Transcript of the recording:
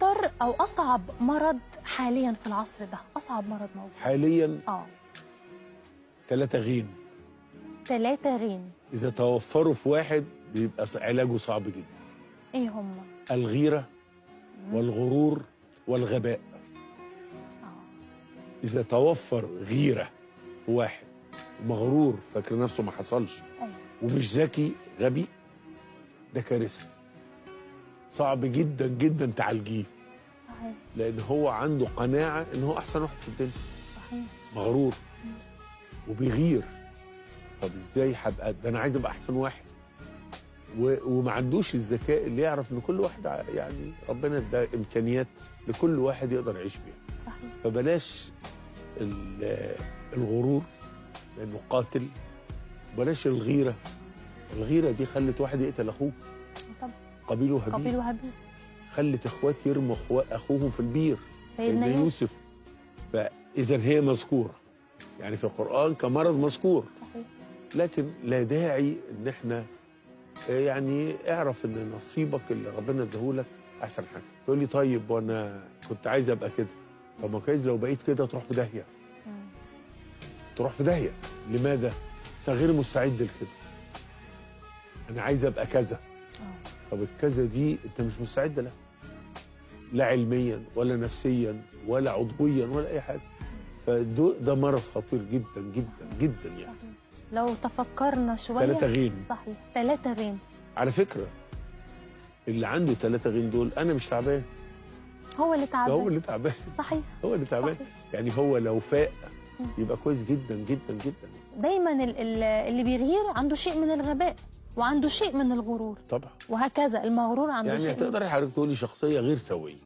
اكتر او اصعب مرض حاليا في العصر ده؟ اصعب مرض موجود حاليا 3 غين. 3 غين. اذا توفروا في واحد بيبقى علاجه صعب جدا. ايه هم؟ الغيره والغرور والغباء. اذا توفر غيره في واحد مغرور فاكر نفسه ما حصلش ومش ذكي غبي، ده كارثه. صعب جدا جدا تعالجيه. صحيح. لان هو عنده قناعه ان هو احسن واحد في الدنيا. صحيح. مغرور وبيغير. طب ازاي هبقى ده؟ انا عايز ابقى احسن واحد. وما عندوش الذكاء اللي يعرف ان كل واحد يعني ربنا ادى امكانيات لكل واحد يقدر يعيش بيها. صحيح. فبلاش الغرور لانه قاتل. بلاش الغيره. الغيره دي خلت واحد يقتل اخوه. طب قابيل وهابيل. قابيل وهابيل. خلت اخوات يرموا اخوهم في البير. سيدنا يوسف. فاذا هي مذكوره يعني في القران كمرض مذكور. صحيح. لكن لا داعي ان احنا يعني اعرف ان نصيبك اللي ربنا اداهولك احسن حاجه. تقول لي طيب وانا كنت عايز ابقى كده. طب ما كويس لو بقيت كده تروح في داهيه. تروح في داهيه. لماذا؟ انت غير مستعد لكده. انا عايز ابقى كذا. طب الكذا دي انت مش مستعد لها. لا علميا ولا نفسيا ولا عضويا ولا اي حاجه. فده مرض خطير جدا جدا جدا يعني. صحيح. لو تفكرنا شويه 3 غين. صحيح. 3 غين. على فكره اللي عنده 3 غين دول انا مش تعبان. هو اللي تعبان. هو اللي تعبان. صحيح. هو اللي تعبان. صحيح. يعني هو لو فاق يبقى كويس جدا جدا جدا. دايما اللي بيغير عنده شيء من الغباء وعنده شيء من الغرور. طبعا. وهكذا المغرور عنده يعني شيء تقدري حضرتك تقولي شخصيه غير سويه.